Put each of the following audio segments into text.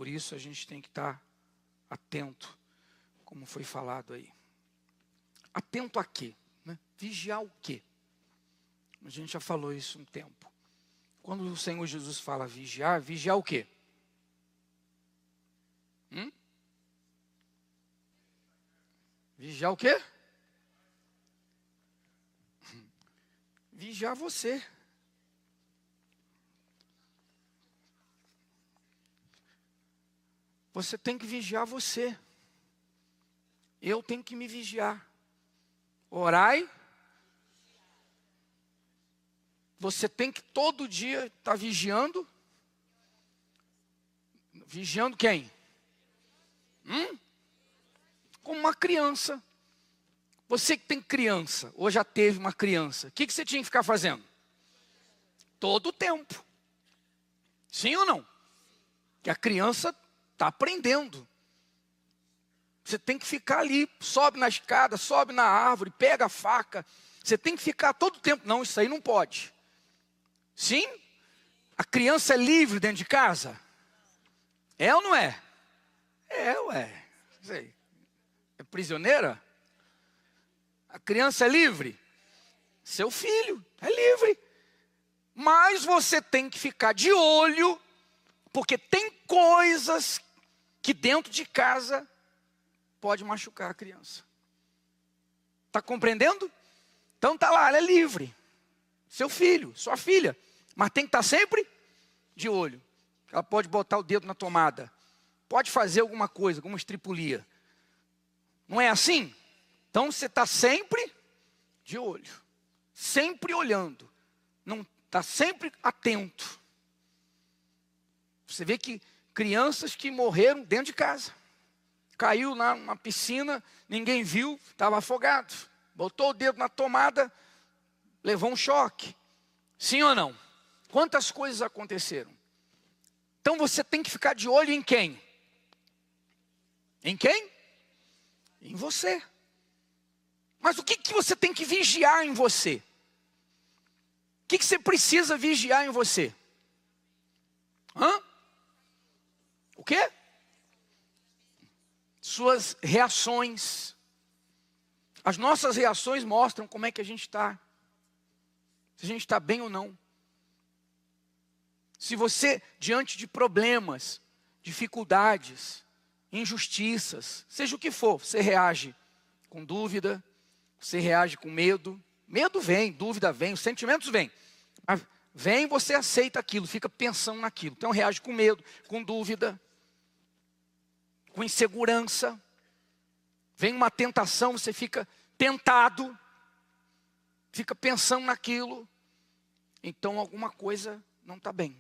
por isso a gente tem que estar atento, como foi falado aí. Atento a quê? Né? Vigiar o quê? A gente já falou isso um tempo. Quando o Senhor Jesus fala vigiar, vigiar o quê? Vigiar o quê? Vigiar você. Você tem que vigiar você. Eu tenho que me vigiar. Orai. Você tem que todo dia estar vigiando. Vigiando quem? Como uma criança. Você que tem criança, ou já teve uma criança, o que você tinha que ficar fazendo? Todo o tempo. Sim ou não? Que a criança está aprendendo. Você tem que ficar ali, sobe na escada, sobe na árvore, pega a faca. Você tem que ficar todo o tempo. Não, isso aí não pode. Sim? A criança é livre dentro de casa? É ou não é? É, ué. Sei. É prisioneira? A criança é livre? Seu filho é livre. Mas você tem que ficar de olho, porque tem coisas que dentro de casa pode machucar a criança. Está compreendendo? Então está lá, ela é livre. Seu filho, sua filha. Mas tem que estar sempre de olho. Ela pode botar o dedo na tomada. Pode fazer alguma coisa, alguma estripulia. Não é assim? Então você está sempre de olho. Sempre olhando. Não está sempre atento. Você vê que crianças que morreram dentro de casa. Caiu lá numa piscina, ninguém viu, estava afogado. Botou o dedo na tomada, levou um choque. Sim ou não? Quantas coisas aconteceram? Então você tem que ficar de olho em quem? Em quem? Em você. Mas o que você tem que vigiar em você? O que você precisa vigiar em você? O quê? Suas reações. As nossas reações mostram como é que a gente está. Se a gente está bem ou não. Se você, diante de problemas, dificuldades, injustiças, seja o que for, você reage com dúvida, você reage com medo. Medo vem, dúvida vem, os sentimentos vêm. Mas vem, você aceita aquilo, fica pensando naquilo. Então reage com medo, com dúvida, com insegurança. Vem uma tentação, você fica tentado, fica pensando naquilo. Então alguma coisa não está bem.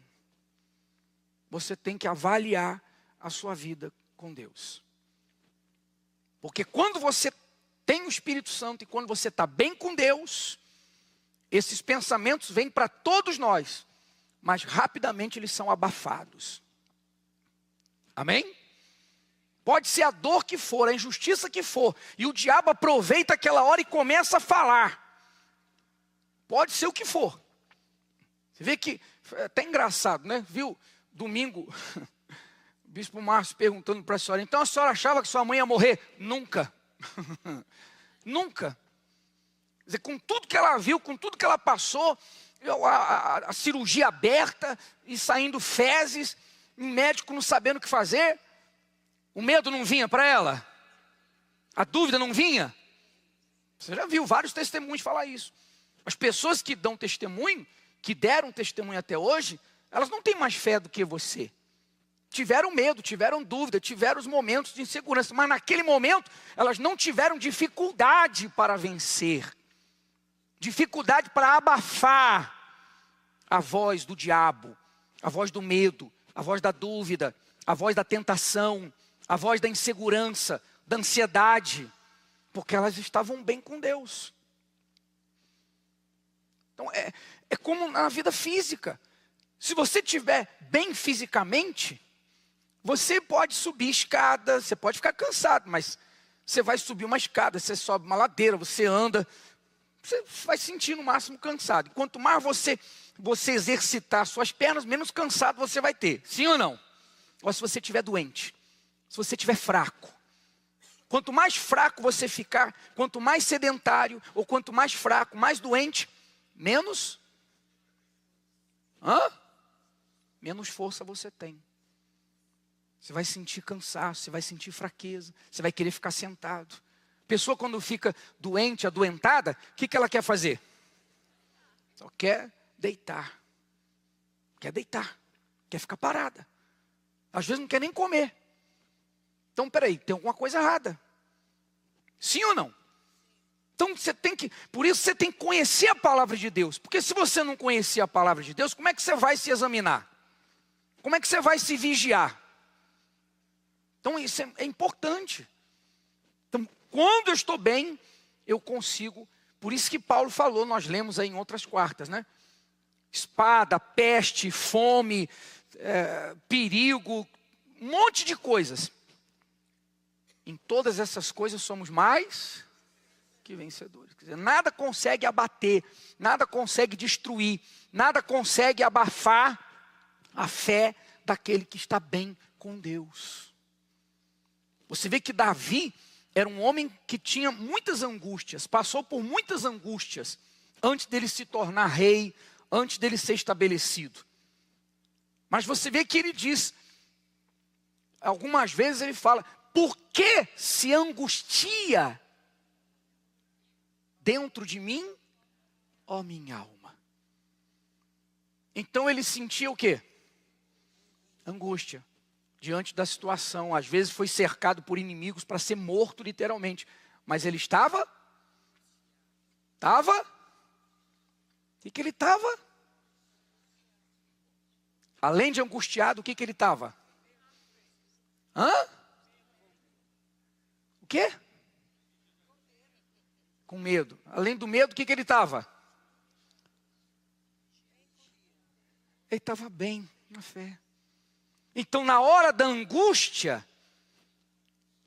Você tem que avaliar a sua vida com Deus. Porque quando você tem o Espírito Santo e quando você está bem com Deus, esses pensamentos vêm para todos nós, mas rapidamente eles são abafados. Amém? Pode ser a dor que for, a injustiça que for, e o diabo aproveita aquela hora e começa a falar. Pode ser o que for. Você vê que é até engraçado, né? Viu? Domingo, o bispo Márcio perguntando para a senhora, então a senhora achava que sua mãe ia morrer? Nunca. Nunca. Quer dizer, com tudo que ela viu, com tudo que ela passou, a cirurgia aberta e saindo fezes, um médico não sabendo o que fazer, o medo não vinha para ela? A dúvida não vinha? Você já viu vários testemunhos falar isso. As pessoas que dão testemunho, que deram testemunho até hoje, elas não têm mais fé do que você. Tiveram medo, tiveram dúvida, tiveram os momentos de insegurança, mas naquele momento elas não tiveram dificuldade para vencer. Dificuldade para abafar a voz do diabo, a voz do medo, a voz da dúvida, a voz da tentação, a voz da insegurança, da ansiedade, porque elas estavam bem com Deus. Então é como na vida física. Se você estiver bem fisicamente, você pode subir escada, você pode ficar cansado, mas você vai subir uma escada, você sobe uma ladeira, você anda, você vai sentir no máximo cansado. Quanto mais você exercitar suas pernas, menos cansado você vai ter. Sim ou não? ou se você estiver doente, se você estiver fraco. Quanto mais fraco você ficar, quanto mais sedentário, ou quanto mais fraco, mais doente, menos força você tem. Você vai sentir cansaço, você vai sentir fraqueza, você vai querer ficar sentado. A pessoa quando fica doente, adoentada, o que ela quer fazer? Só quer deitar. Quer deitar, quer ficar parada. Às vezes não quer nem comer. Então, peraí, tem alguma coisa errada. Sim ou não? Então, por isso você tem que conhecer a palavra de Deus. Porque se você não conhecer a palavra de Deus, como é que você vai se examinar? Como é que você vai se vigiar? Então, isso é importante. Então, quando eu estou bem, eu consigo. Por isso que Paulo falou, nós lemos aí em outras quartas, né? Espada, peste, fome, perigo, um monte de coisas. Em todas essas coisas somos mais que vencedores. Quer dizer, nada consegue abater, nada consegue destruir, nada consegue abafar a fé daquele que está bem com Deus. Você vê que Davi era um homem que tinha muitas angústias, passou por muitas angústias, antes dele se tornar rei, antes dele ser estabelecido. Mas você vê que ele diz, algumas vezes ele fala, por que se angustia dentro de mim, ó minha alma? Então ele sentia o quê? Angústia, diante da situação. Às vezes foi cercado por inimigos para ser morto literalmente. Mas ele estava? O que ele estava? Além de angustiado, o que ele estava? O quê? Com medo. Além do medo, o que ele estava? Ele estava bem na fé. Então, na hora da angústia,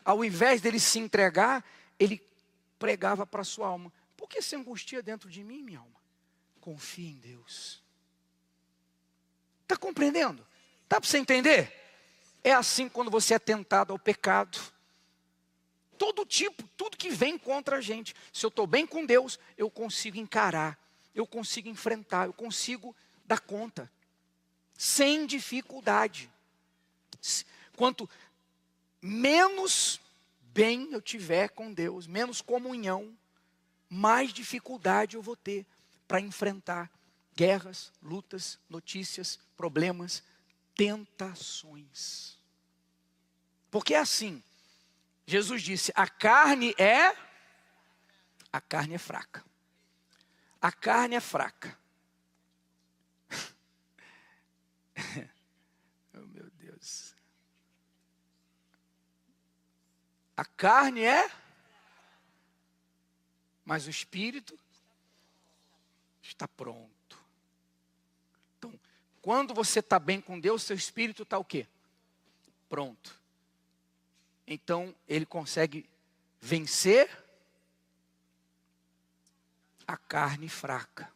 ao invés dele se entregar, ele pregava para a sua alma. Por que se angustia dentro de mim, minha alma? Confie em Deus. Está compreendendo? Dá para você entender? É assim quando você é tentado ao pecado. Tudo que vem contra a gente. Se eu estou bem com Deus, eu consigo encarar, eu consigo enfrentar, eu consigo dar conta. Sem dificuldade. Quanto menos bem eu tiver com Deus, menos comunhão, mais dificuldade eu vou ter para enfrentar guerras, lutas, notícias, problemas, tentações. Porque é assim, Jesus disse, a carne é fraca. A carne é fraca. Oh, meu Deus. A carne mas o espírito está pronto. Então, quando você está bem com Deus, seu espírito está o quê? Pronto. Então, ele consegue vencer a carne fraca.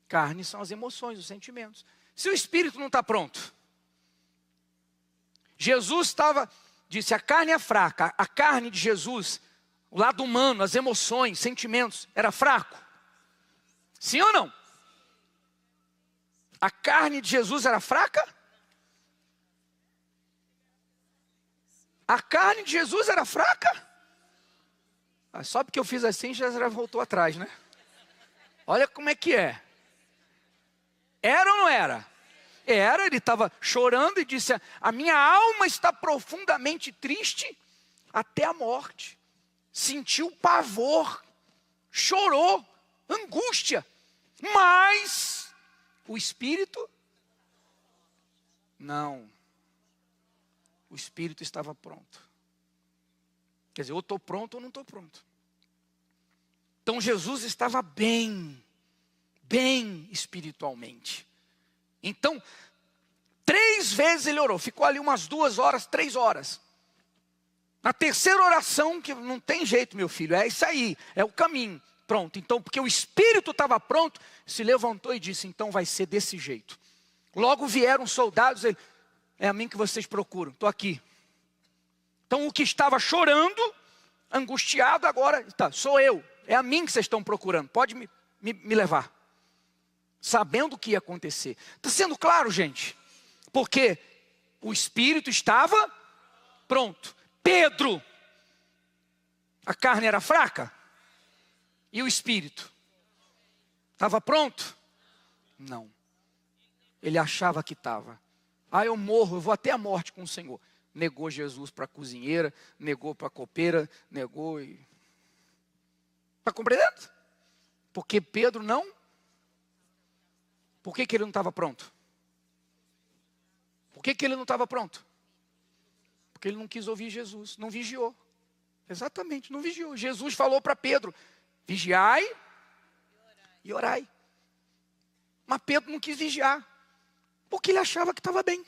Carne são as emoções, os sentimentos. Se o espírito não está pronto. Jesus disse, a carne é fraca. A carne de Jesus, o lado humano, as emoções, sentimentos, era fraco. Sim ou não? A carne de Jesus era fraca? A carne de Jesus era fraca? Só porque eu fiz assim, já voltou atrás, né? Olha como é que é. Era ou não era? Era, ele estava chorando e disse, a minha alma está profundamente triste até a morte. Sentiu pavor, chorou, angústia. Mas o espírito, não. O espírito estava pronto. Quer dizer, ou estou pronto ou não estou pronto. Então Jesus estava bem espiritualmente. Então, 3 vezes ele orou. Ficou ali umas 2 horas, 3 horas. Na terceira oração, que não tem jeito, meu filho, é isso aí, é o caminho. Pronto, então, porque o espírito estava pronto, se levantou e disse, então vai ser desse jeito. Logo vieram soldados, ele, é a mim que vocês procuram, estou aqui. Então o que estava chorando, angustiado, agora sou eu. É a mim que vocês estão procurando, pode me levar. Sabendo o que ia acontecer. Está sendo claro, gente? Porque o Espírito estava pronto. Pedro, a carne era fraca? E o Espírito? Estava pronto? Não. Ele achava que estava. Eu morro, eu vou até a morte com o Senhor. Negou Jesus para a cozinheira, negou para a copeira, negou e... Está compreendendo? Porque Pedro não... Por que ele não estava pronto? Por que ele não estava pronto? Porque ele não quis ouvir Jesus, não vigiou. Exatamente, não vigiou. Jesus falou para Pedro, vigiai e orai. Mas Pedro não quis vigiar, porque ele achava que estava bem.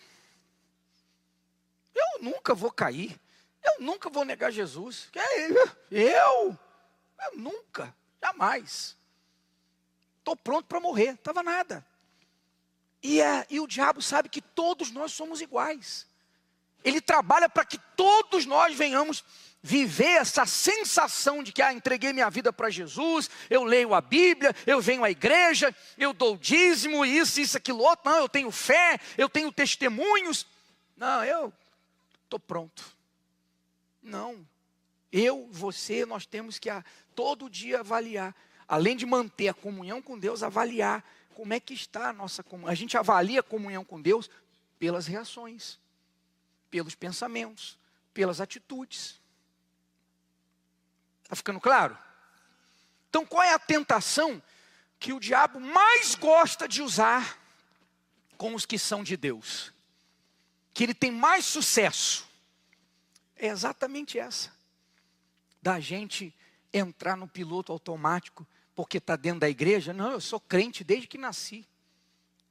Eu nunca vou cair, eu nunca vou negar Jesus. Eu nunca, jamais. Estou pronto para morrer, estava nada. E o diabo sabe que todos nós somos iguais. Ele trabalha para que todos nós venhamos viver essa sensação de que entreguei minha vida para Jesus, eu leio a Bíblia, eu venho à igreja, eu dou dízimo, isso, aquilo outro. Não, eu tenho fé, eu tenho testemunhos. Não, eu estou pronto. Não, você, nós temos que todo dia avaliar, além de manter a comunhão com Deus, avaliar como é que está a nossa comunhão. A gente avalia a comunhão com Deus pelas reações, pelos pensamentos, pelas atitudes. Está ficando claro? Então qual é a tentação que o diabo mais gosta de usar com os que são de Deus? Que ele tem mais sucesso? É exatamente essa. Da gente entrar no piloto automático porque está dentro da igreja. Não, eu sou crente desde que nasci.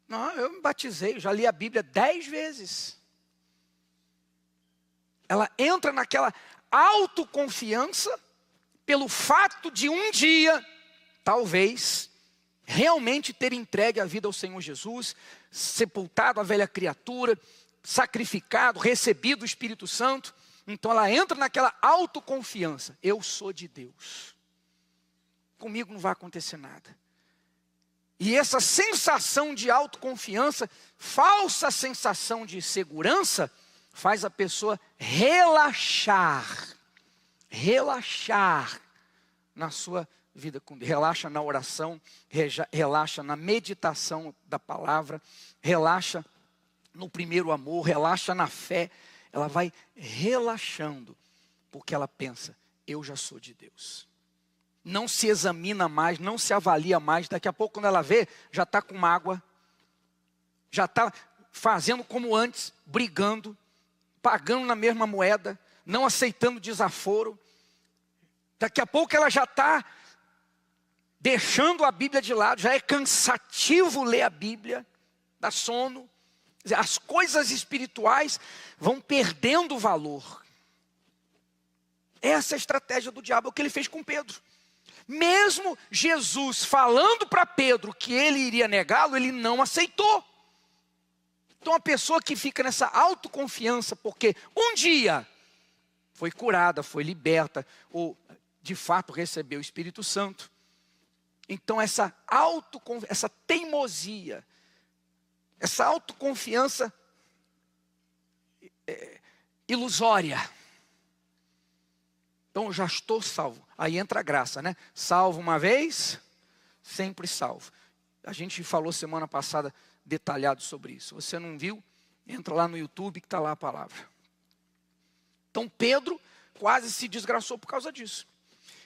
Não, eu me batizei, eu já li a Bíblia 10 vezes. Ela entra naquela autoconfiança pelo fato de um dia, talvez, realmente ter entregue a vida ao Senhor Jesus, sepultado a velha criatura, sacrificado, recebido o Espírito Santo. Então ela entra naquela autoconfiança. Eu sou de Deus. Comigo não vai acontecer nada. E essa sensação de autoconfiança, falsa sensação de segurança, faz a pessoa relaxar na sua vida com Deus. Relaxa na oração, relaxa na meditação da palavra, relaxa no primeiro amor, relaxa na fé. Ela vai relaxando, porque ela pensa, eu já sou de Deus. Não se examina mais, não se avalia mais. Daqui a pouco, quando ela vê, já está com mágoa, já está fazendo como antes, brigando, pagando na mesma moeda, não aceitando desaforo. Daqui a pouco ela já está deixando a Bíblia de lado, já é cansativo ler a Bíblia, dá sono. As coisas espirituais vão perdendo valor. Essa é a estratégia do diabo, é o que ele fez com Pedro. Mesmo Jesus falando para Pedro que ele iria negá-lo, ele não aceitou. Então a pessoa que fica nessa autoconfiança, porque um dia foi curada, foi liberta, ou de fato recebeu o Espírito Santo. Então essa teimosia, essa autoconfiança ilusória. Então eu já estou salvo. Aí entra a graça, né? Salvo uma vez, sempre salvo. A gente falou semana passada detalhado sobre isso. Se você não viu, entra lá no YouTube que está lá a palavra. Então Pedro quase se desgraçou por causa disso.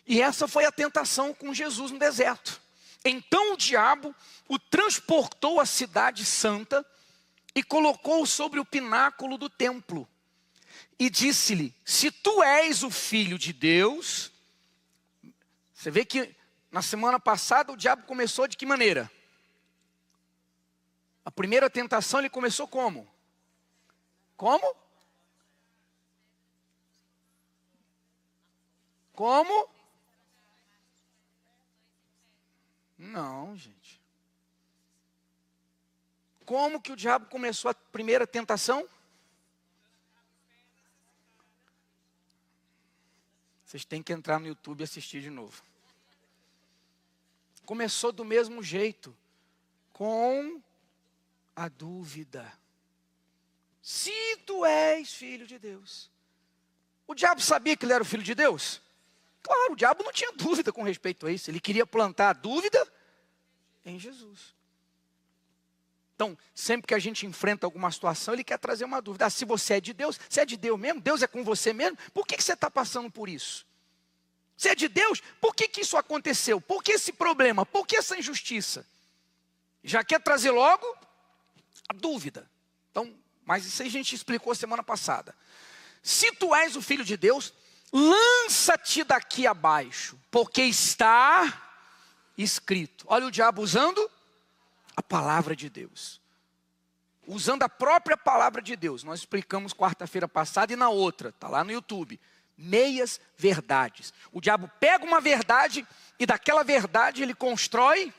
E essa foi a tentação com Jesus no deserto. Então o diabo o transportou à cidade santa e colocou-o sobre o pináculo do templo. E disse-lhe, se tu és o filho de Deus... Você vê que na semana passada o diabo começou de que maneira? A primeira tentação ele começou como? Como? Como? Não, gente. Como que o diabo começou a primeira tentação? Vocês têm que entrar no YouTube e assistir de novo. Começou do mesmo jeito, com a dúvida. Se tu és filho de Deus. O diabo sabia que ele era o filho de Deus? Claro, o diabo não tinha dúvida com respeito a isso. Ele queria plantar a dúvida em Jesus. Então, sempre que a gente enfrenta alguma situação, ele quer trazer uma dúvida. Se você é de Deus mesmo? Deus é com você mesmo? Por que você está passando por isso? Se é de Deus, por que isso aconteceu? Por que esse problema? Por que essa injustiça? Já quer trazer logo a dúvida. Então, mas isso aí a gente explicou semana passada. Se tu és o filho de Deus, lança-te daqui abaixo, porque está escrito. Olha o diabo usando a palavra de Deus. Usando a própria palavra de Deus. Nós explicamos quarta-feira passada e na outra, está lá no YouTube. Meias verdades. O diabo pega uma verdade e daquela verdade ele constrói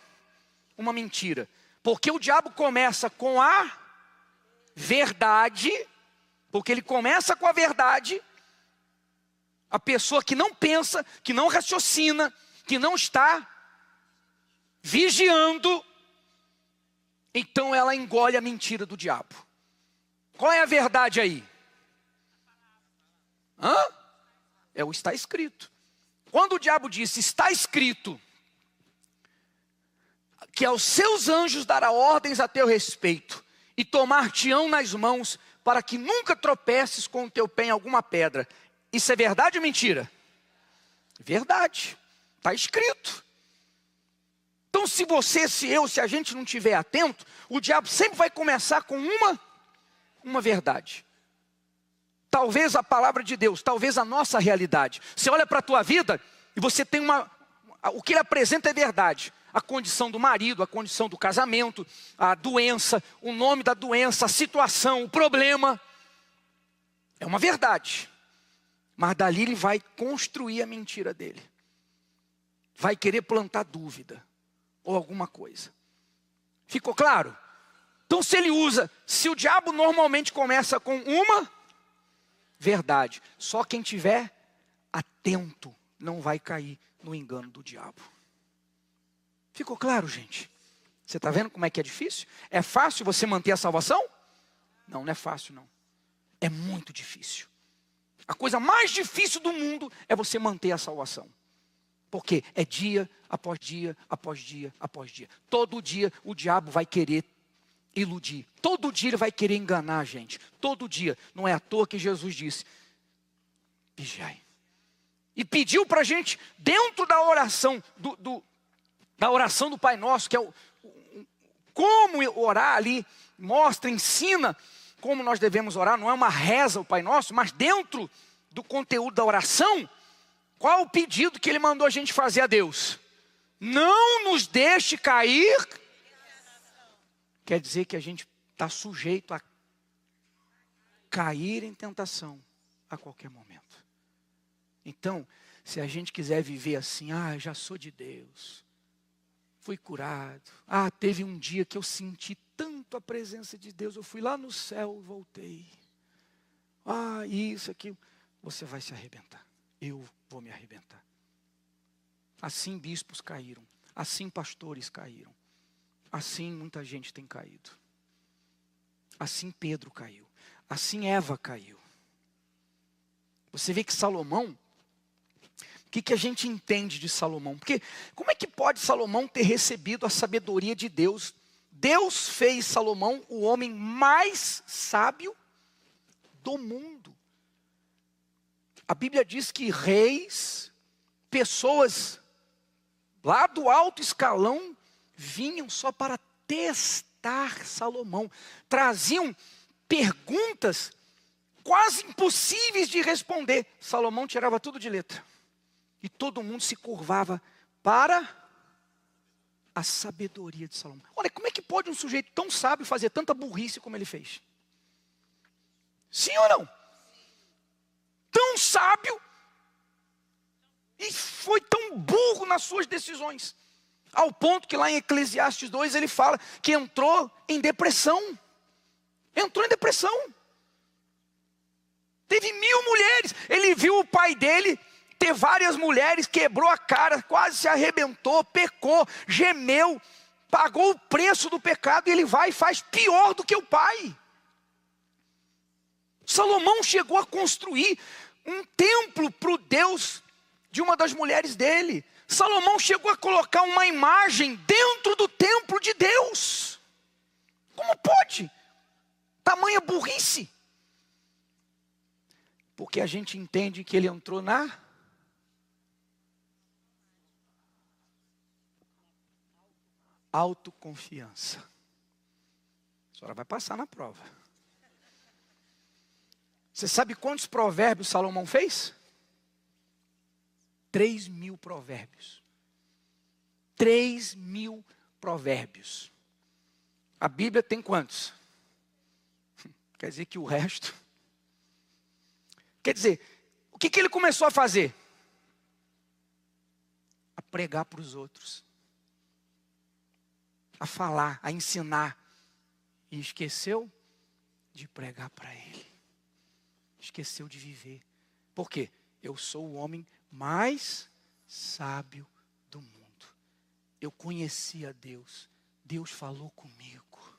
uma mentira. Porque o diabo começa com a verdade, porque ele começa com a verdade. A pessoa que não pensa, que não raciocina, que não está vigiando, então ela engole a mentira do diabo. Qual é a verdade aí? É o está escrito. Quando o diabo disse, está escrito, que aos seus anjos dará ordens a teu respeito, e tomar-te-ão nas mãos, para que nunca tropeces com o teu pé em alguma pedra. Isso é verdade ou mentira? Verdade. Está escrito. Então se você, se a gente não estiver atento, o diabo sempre vai começar com uma verdade. Talvez a palavra de Deus, talvez a nossa realidade. Você olha para a tua vida e você tem o que ele apresenta é verdade. A condição do marido, a condição do casamento, a doença, o nome da doença, a situação, o problema. É uma verdade. Mas dali ele vai construir a mentira dele. Vai querer plantar dúvida ou alguma coisa. Ficou claro? Então se o diabo normalmente começa com uma verdade, só quem tiver atento não vai cair no engano do diabo. Ficou claro, gente? Você está vendo como é que é difícil? É fácil você manter a salvação? Não, não é fácil não. É muito difícil. A coisa mais difícil do mundo é você manter a salvação. Porque é dia após dia, após dia, após dia. Todo dia o diabo vai querer iludir. Todo dia ele vai querer enganar a gente. Todo dia. Não é à toa que Jesus disse, vigiai. E pediu para a gente, dentro da oração, da oração do Pai Nosso, que é como orar ali, mostra, ensina como nós devemos orar. Não é uma reza o Pai Nosso, mas dentro do conteúdo da oração, qual o pedido que ele mandou a gente fazer a Deus? Não nos deixe cair. Quer dizer que a gente está sujeito a cair em tentação a qualquer momento. Então, se a gente quiser viver assim, já sou de Deus, fui curado, teve um dia que eu senti tanto a presença de Deus, eu fui lá no céu e voltei. Isso aqui, você vai se arrebentar. Eu vou me arrebentar. Assim bispos caíram, assim pastores caíram. Assim muita gente tem caído. Assim Pedro caiu. Assim Eva caiu. Você vê que Salomão, o que a gente entende de Salomão? Porque como é que pode Salomão ter recebido a sabedoria de Deus? Deus fez Salomão o homem mais sábio do mundo. A Bíblia diz que reis, pessoas lá do alto escalão, vinham só para testar Salomão. Traziam perguntas quase impossíveis de responder. Salomão tirava tudo de letra. E todo mundo se curvava para a sabedoria de Salomão. Olha, como é que pode um sujeito tão sábio fazer tanta burrice como ele fez? Sim ou não? Tão sábio e foi tão burro nas suas decisões. Ao ponto que lá em Eclesiastes 2 ele fala que entrou em depressão. Entrou em depressão. Teve 1000 mulheres. Ele viu o pai dele ter várias mulheres, quebrou a cara, quase se arrebentou, pecou, gemeu, pagou o preço do pecado, e ele vai e faz pior do que o pai. Salomão chegou a construir um templo para o Deus de uma das mulheres dele. Salomão chegou a colocar uma imagem dentro do templo de Deus. Como pode? Tamanha burrice. Porque a gente entende que ele entrou na autoconfiança. A senhora vai passar na prova. Você sabe quantos provérbios Salomão fez? 3.000 provérbios. 3.000 provérbios. A Bíblia tem quantos? Quer dizer que o resto... Quer dizer, o que ele começou a fazer? A pregar para os outros. A falar, a ensinar. E esqueceu de pregar para ele. Esqueceu de viver. Por quê? Eu sou o homem mais sábio do mundo. Eu conheci a Deus. Deus falou comigo.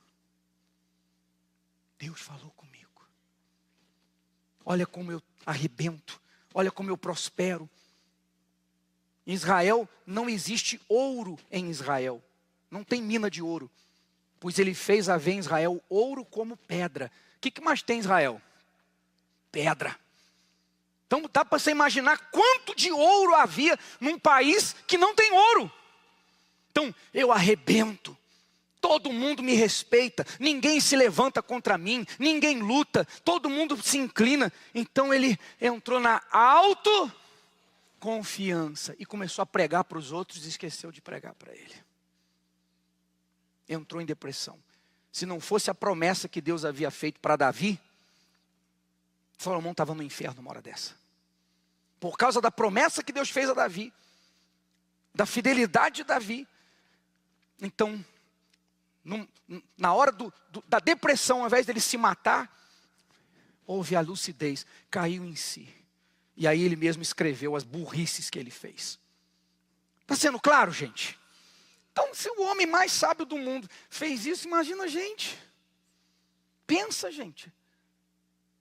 Deus falou comigo. Olha como eu arrebento. Olha como eu prospero. Em Israel não existe ouro em Israel. Não tem mina de ouro. Pois ele fez haver em Israel ouro como pedra. O que mais tem em Israel? Pedra. Então dá para você imaginar quanto de ouro havia num país que não tem ouro. Então eu arrebento. Todo mundo me respeita, ninguém se levanta contra mim, ninguém luta, todo mundo se inclina. Então ele entrou na autoconfiança e começou a pregar para os outros e esqueceu de pregar para ele. Entrou em depressão. Se não fosse a promessa que Deus havia feito para Davi, Salomão estava no inferno uma hora dessa. Por causa da promessa que Deus fez a Davi, da fidelidade de Davi. Então, na hora da depressão, ao invés dele se matar, houve a lucidez, caiu em si. E aí ele mesmo escreveu as burrices que ele fez. Está sendo claro, gente? Então, se o homem mais sábio do mundo fez isso, imagina a gente. Pensa, gente.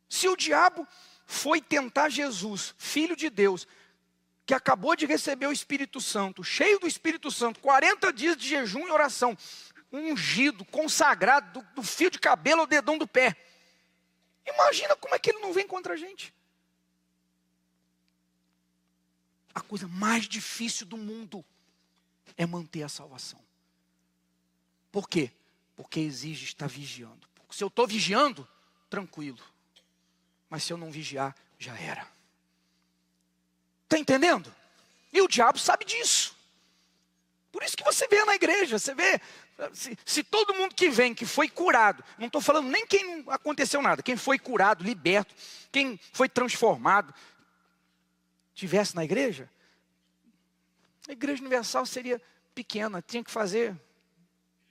Se o diabo foi tentar Jesus, Filho de Deus, que acabou de receber o Espírito Santo, cheio do Espírito Santo, 40 dias de jejum e oração, ungido, consagrado, do fio de cabelo ao dedão do pé. Imagina como é que ele não vem contra a gente. A coisa mais difícil do mundo é manter a salvação. Por quê? Porque exige estar vigiando. Porque se eu estou vigiando, tranquilo. Mas se eu não vigiar, já era. Está entendendo? E o diabo sabe disso. Por isso que você vê na igreja, você vê, se todo mundo que vem, que foi curado, não estou falando nem quem não aconteceu nada, quem foi curado, liberto, quem foi transformado, tivesse na igreja, a igreja universal seria pequena, tinha que fazer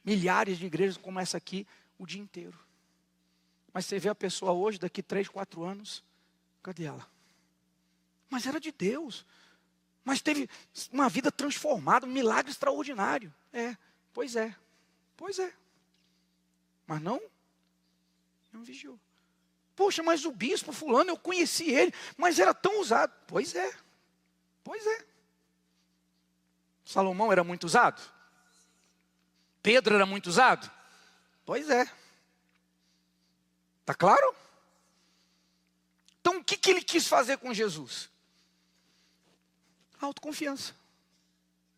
milhares de igrejas como essa aqui o dia inteiro. Mas você vê a pessoa hoje, daqui 3, 4 anos, cadê ela? Mas era de Deus. Mas teve uma vida transformada, um milagre extraordinário. Pois é. Mas não vigiou. Poxa, mas o bispo fulano, eu conheci ele, mas era tão usado. Pois é. Salomão era muito usado? Pedro era muito usado? Pois é. Está claro? Então o que ele quis fazer com Jesus? Autoconfiança.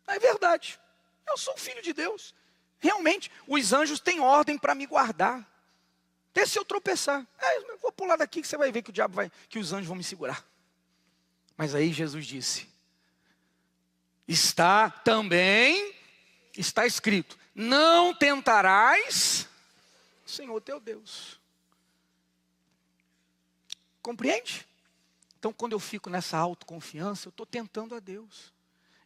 É verdade. Eu sou filho de Deus. Realmente, os anjos têm ordem para me guardar. Até se eu tropeçar. Eu vou pular daqui que você vai ver que que os anjos vão me segurar. Mas aí Jesus disse: está escrito, não tentarás o Senhor teu Deus. Compreende? Então, quando eu fico nessa autoconfiança, eu estou tentando a Deus.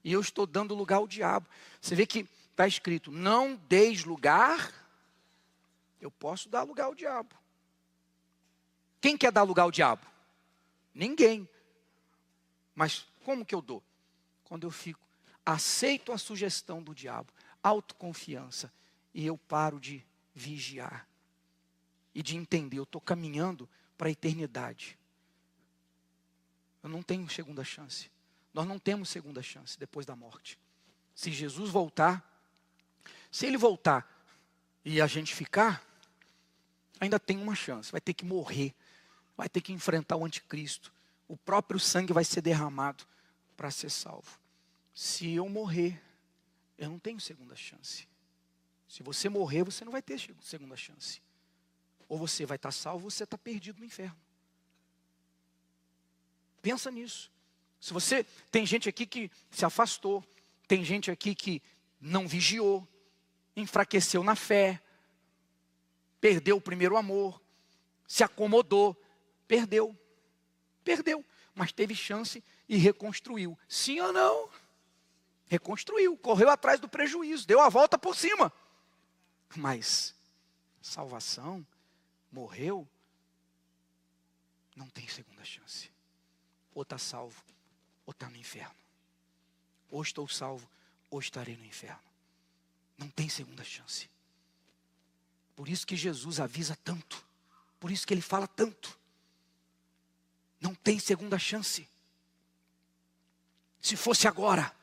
E eu estou dando lugar ao diabo. Você vê que está escrito, não deis lugar. Eu posso dar lugar ao diabo. Quem quer dar lugar ao diabo? Ninguém. Mas Como que eu dou? Quando eu aceito a sugestão do diabo, autoconfiança, e eu paro de vigiar e de entender, eu estou caminhando para a eternidade. Eu não tenho segunda chance. Nós não temos segunda chance depois da morte. Se Jesus voltar, se ele voltar e a gente ficar, ainda tem uma chance. Vai ter que morrer, vai ter que enfrentar o anticristo. O próprio sangue vai ser derramado para ser salvo. Se eu morrer, eu não tenho segunda chance. Se você morrer, você não vai ter segunda chance. Ou você vai estar salvo, ou você está perdido no inferno. Pensa nisso. Se você, tem gente aqui que se afastou, tem gente aqui que não vigiou, enfraqueceu na fé, perdeu o primeiro amor, se acomodou, perdeu, mas teve chance e reconstruiu. Sim ou não? Reconstruiu, correu atrás do prejuízo, deu a volta por cima. Mas salvação, morreu, não tem segunda chance. Ou está salvo, ou está no inferno. Ou estou salvo, ou estarei no inferno. Não tem segunda chance. Por isso que Jesus avisa tanto. Por isso que ele fala tanto. Não tem segunda chance. Se fosse agora,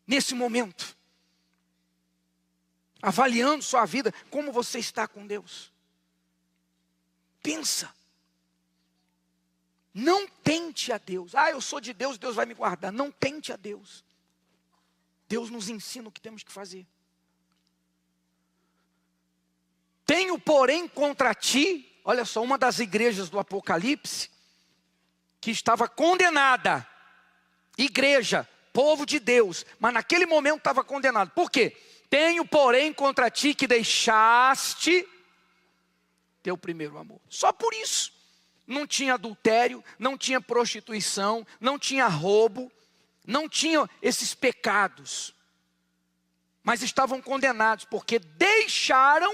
nesse momento, avaliando sua vida, como você está com Deus. Pensa. Não tente a Deus. Eu sou de Deus, Deus vai me guardar. Não tente a Deus. Deus nos ensina o que temos que fazer. Tenho, porém, contra ti, olha só, uma das igrejas do Apocalipse, que estava condenada, igreja, povo de Deus, mas naquele momento estava condenado. Por quê? Tenho, porém, contra ti que deixaste teu primeiro amor. Só por isso. Não tinha adultério, não tinha prostituição, não tinha roubo, não tinha esses pecados. Mas estavam condenados porque deixaram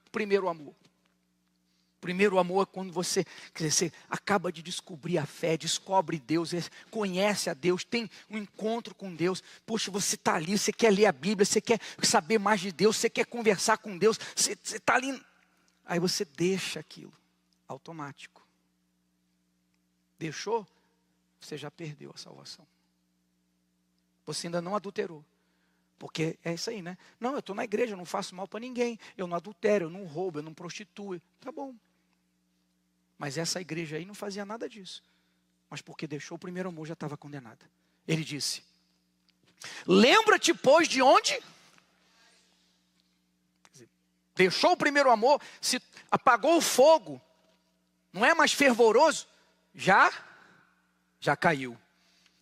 o primeiro amor. O primeiro amor é quando você acaba de descobrir a fé, descobre Deus, conhece a Deus, tem um encontro com Deus. Poxa, você está ali, você quer ler a Bíblia, você quer saber mais de Deus, você quer conversar com Deus, você está ali. Aí você deixa aquilo, automático. Deixou, você já perdeu a salvação. Você ainda não adulterou. Porque é isso aí, né? Não, eu estou na igreja, eu não faço mal para ninguém. Eu não adultero, eu não roubo, eu não prostituo. Tá bom. Mas essa igreja aí não fazia nada disso. Mas porque deixou o primeiro amor, já estava condenada. Ele disse: lembra-te, pois, de onde? Deixou o primeiro amor, se apagou o fogo, não é mais fervoroso, já caiu.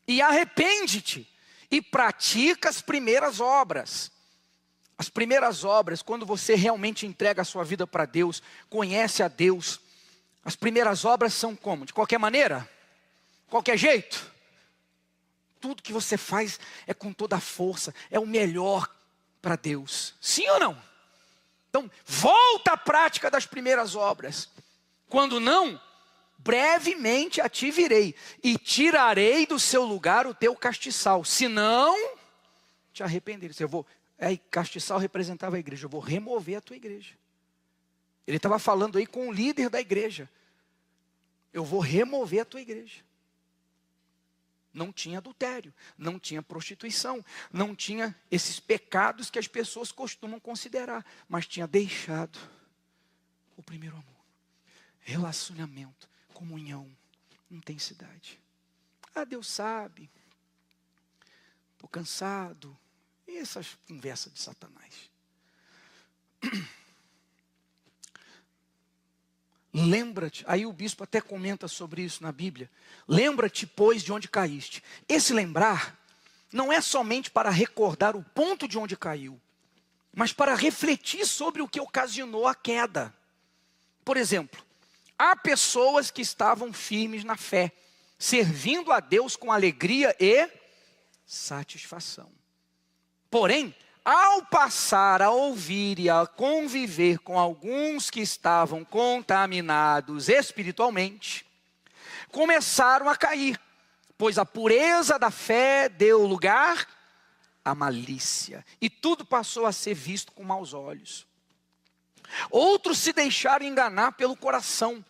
E arrepende-te e pratica as primeiras obras. As primeiras obras, quando você realmente entrega a sua vida para Deus, conhece a Deus, as primeiras obras são como? De qualquer maneira? Qualquer jeito? Tudo que você faz é com toda a força, é o melhor para Deus. Sim ou não? Então, volta à prática das primeiras obras. Quando não, brevemente a ti virei e tirarei do seu lugar o teu castiçal. Se não, te arrependeres. Castiçal representava a igreja. Eu vou remover a tua igreja. Ele estava falando aí com o líder da igreja. Eu vou remover a tua igreja. Não tinha adultério, não tinha prostituição, não tinha esses pecados que as pessoas costumam considerar, mas tinha deixado o primeiro amor. Relacionamento, comunhão, intensidade. Deus sabe, estou cansado. E essas conversas de Satanás. Lembra-te, aí o bispo até comenta sobre isso na Bíblia. Lembra-te, pois, de onde caíste. Esse lembrar não é somente para recordar o ponto de onde caiu, mas para refletir sobre o que ocasionou a queda. Por exemplo, há pessoas que estavam firmes na fé, servindo a Deus com alegria e satisfação. Porém, ao passar a ouvir e a conviver com alguns que estavam contaminados espiritualmente, começaram a cair, pois a pureza da fé deu lugar à malícia, e tudo passou a ser visto com maus olhos. Outros se deixaram enganar pelo coração,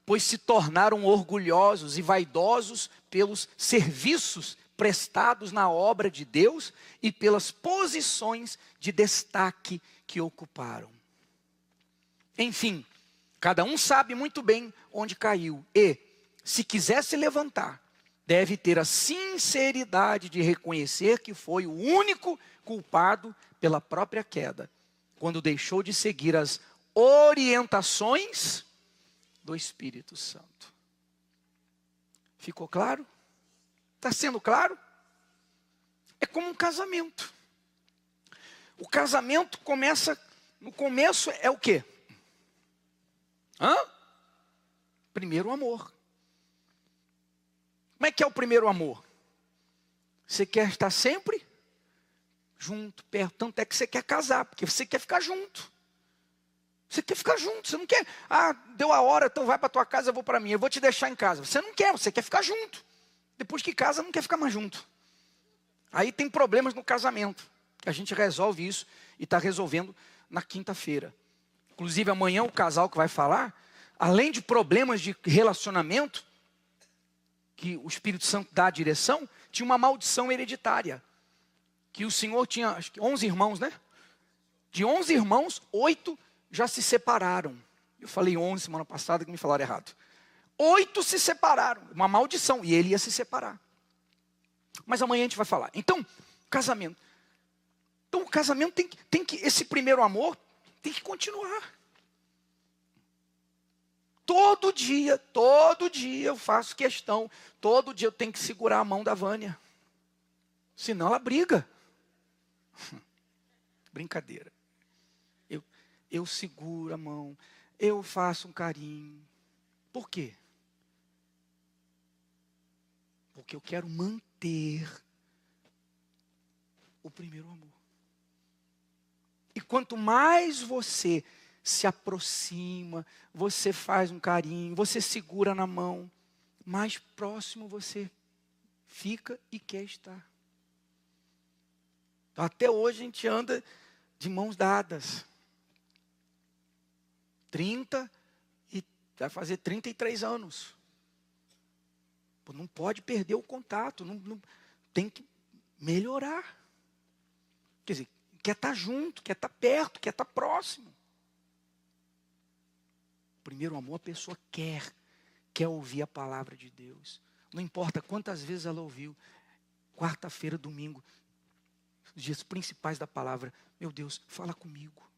pois se tornaram orgulhosos e vaidosos pelos serviços prestados na obra de Deus e pelas posições de destaque que ocuparam. Enfim, cada um sabe muito bem onde caiu e, se quiser se levantar, deve ter a sinceridade de reconhecer que foi o único culpado pela própria queda, quando deixou de seguir as orientações do Espírito Santo. Ficou claro? Está sendo claro? É como um casamento. O casamento começa, no começo é o quê? Primeiro amor. Como é que é o primeiro amor? Você quer estar sempre junto, perto. Tanto é que você quer casar, porque você quer ficar junto. Você quer ficar junto, você não quer, deu a hora, então vai para a tua casa, eu vou para a minha, eu vou te deixar em casa. Você não quer, você quer ficar junto. Depois que casa, não quer ficar mais junto. Aí tem problemas no casamento, que a gente resolve isso e está resolvendo na quinta-feira. Inclusive amanhã o casal que vai falar, além de problemas de relacionamento, que o Espírito Santo dá a direção, tinha uma maldição hereditária. Que o Senhor tinha, acho que 11 irmãos, né? De 11 irmãos, 8 já se separaram. Eu falei 11 semana passada que me falaram errado. 8 se separaram, uma maldição, e ele ia se separar. Mas amanhã a gente vai falar. Então, casamento. Então o casamento tem que esse primeiro amor tem que continuar. Todo dia eu faço questão, todo dia eu tenho que segurar a mão da Vânia. Senão ela briga. Brincadeira. Eu seguro a mão, eu faço um carinho. Por quê? Porque eu quero manter o primeiro amor. E quanto mais você se aproxima, você faz um carinho, você segura na mão, mais próximo você fica e quer estar. Então, até hoje a gente anda de mãos dadas. 30 e vai fazer 33 anos. Pô, não pode perder o contato, não, tem que melhorar. Quer dizer, quer estar junto, quer estar perto, quer estar próximo. Primeiro amor, a pessoa quer ouvir a palavra de Deus. Não importa quantas vezes ela ouviu. Quarta-feira, domingo, os dias principais da palavra. Meu Deus, fala comigo.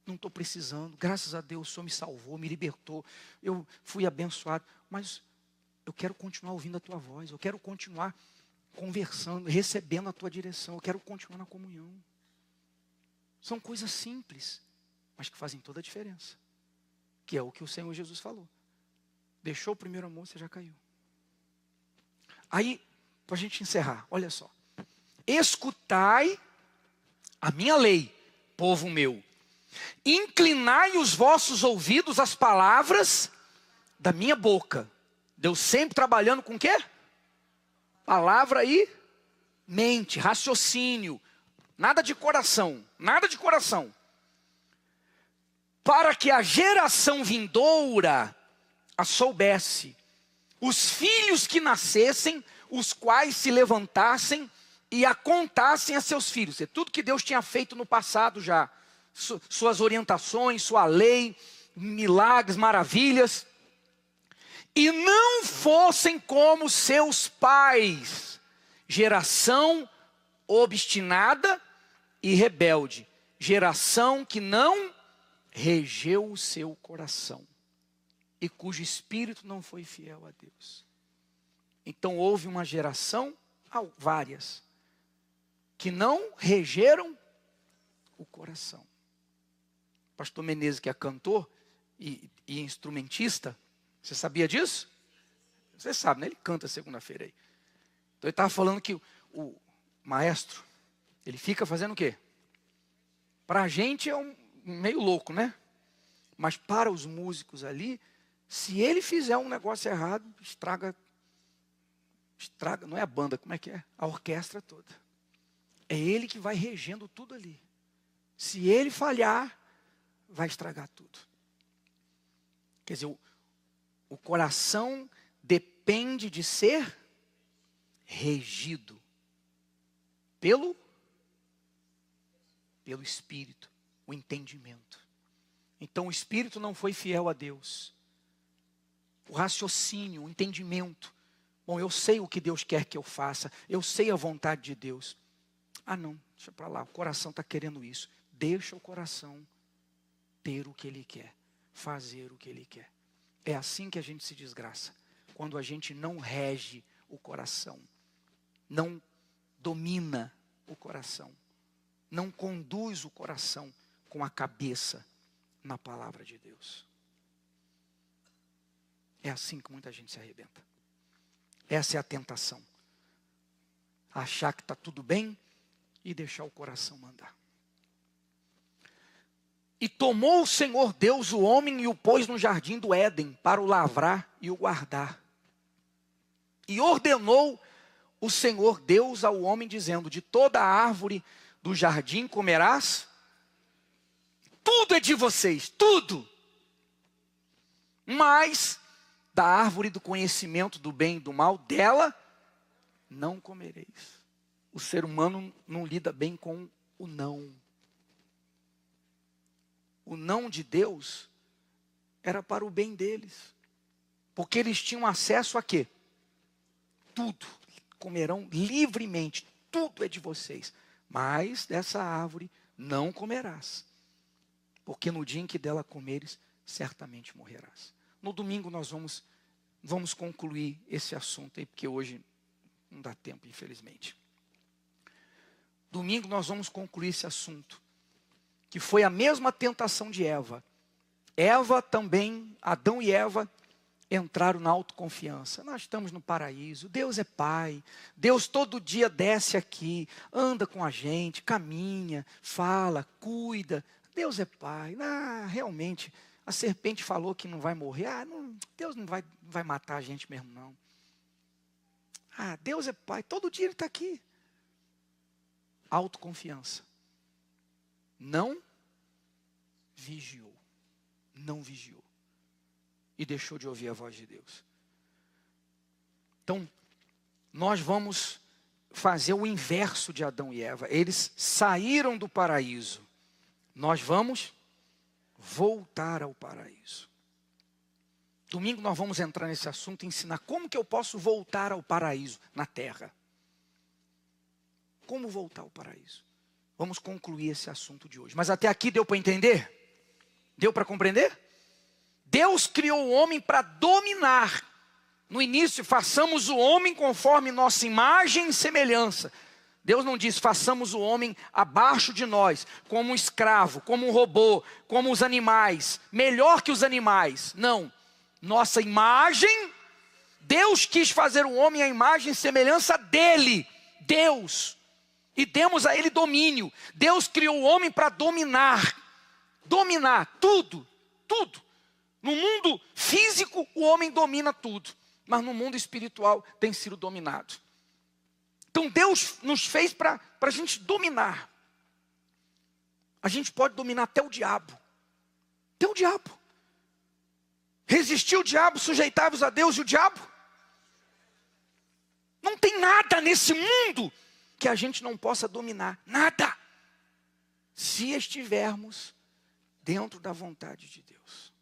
Não estou precisando, graças a Deus o Senhor me salvou, me libertou, eu fui abençoado, mas eu quero continuar ouvindo a tua voz, eu quero continuar conversando, recebendo a tua direção, eu quero continuar na comunhão. São coisas simples, mas que fazem toda a diferença, que é o que o Senhor Jesus falou. Deixou o primeiro amor, você já caiu. Aí, para a gente encerrar, olha só. Escutai a minha lei, povo meu. Inclinai os vossos ouvidos às palavras da minha boca. Deus sempre trabalhando com o quê? Palavra e mente, raciocínio. Nada de coração, nada de coração. Para que a geração vindoura a soubesse, os filhos que nascessem, os quais se levantassem e a contassem a seus filhos. É tudo que Deus tinha feito no passado já. Suas orientações, sua lei, milagres, maravilhas. E não fossem como seus pais, geração obstinada e rebelde, geração que não regeu o seu coração e cujo espírito não foi fiel a Deus. Então houve uma geração, várias, que não regeram o coração. Pastor Menezes, que é cantor e instrumentista, você sabia disso? Você sabe, né? Ele canta segunda-feira aí. Então ele estava falando que o maestro, ele fica fazendo o quê? Para a gente é meio louco, né? Mas para os músicos ali, Se ele fizer um negócio errado, estraga, não é a banda, como é que é? A orquestra toda. É ele que vai regendo tudo ali. Se ele falhar, vai estragar tudo. Quer dizer, o coração depende de ser regido pelo Espírito, o entendimento. Então o Espírito não foi fiel a Deus. O raciocínio, o entendimento. Bom, eu sei o que Deus quer que eu faça. Eu sei a vontade de Deus. Ah não, deixa para lá, o coração está querendo isso. Deixa o coração ter o que ele quer. Fazer o que ele quer. É assim que a gente se desgraça. Quando a gente não rege o coração. Não domina o coração. Não conduz o coração com a cabeça na palavra de Deus. É assim que muita gente se arrebenta. Essa é a tentação. Achar que está tudo bem e deixar o coração mandar. E tomou o Senhor Deus o homem e o pôs no jardim do Éden para o lavrar e o guardar. E ordenou o Senhor Deus ao homem dizendo: de toda a árvore do jardim comerás, tudo é de vocês, tudo. Mas da árvore do conhecimento do bem e do mal, dela não comereis. O ser humano não lida bem com o não. O não de Deus era para o bem deles. Porque eles tinham acesso a quê? Tudo. Comerão livremente. Tudo é de vocês. Mas dessa árvore não comerás. Porque no dia em que dela comeres, certamente morrerás. No domingo nós vamos concluir esse assunto aí, porque hoje não dá tempo, infelizmente. Domingo nós vamos concluir esse assunto, que foi a mesma tentação de Eva. Eva também, Adão e Eva entraram na autoconfiança. Nós estamos no paraíso, Deus é Pai, Deus todo dia desce aqui, anda com a gente, caminha, fala, cuida. Deus é Pai. Realmente, a serpente falou que não vai morrer. Deus não vai matar a gente mesmo, não. Deus é Pai, todo dia Ele está aqui. Autoconfiança. Não vigiou. Não vigiou. E deixou de ouvir a voz de Deus. Então, nós vamos fazer o inverso de Adão e Eva. Eles saíram do paraíso. Nós vamos voltar ao paraíso. Domingo nós vamos entrar nesse assunto e ensinar como que eu posso voltar ao paraíso na terra. Como voltar ao paraíso? Vamos concluir esse assunto de hoje. Mas até aqui deu para entender? Deu para compreender? Deus criou o homem para dominar. No início, façamos o homem conforme nossa imagem e semelhança. Deus não diz, façamos o homem abaixo de nós, como um escravo, como um robô, como os animais, melhor que os animais. Não. Nossa imagem, Deus quis fazer o homem à imagem e semelhança dele, Deus. E demos a ele domínio. Deus criou o homem para dominar. Dominar tudo, tudo. No mundo físico, o homem domina tudo. Mas no mundo espiritual tem sido dominado. Então Deus nos fez para a gente dominar. A gente pode dominar até o diabo. Até o diabo. Resistir o diabo, sujeitai-vos a Deus e o diabo. Não tem nada nesse mundo que a gente não possa dominar. Nada. Se estivermos dentro da vontade de Deus.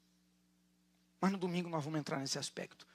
Mas no domingo nós vamos entrar nesse aspecto.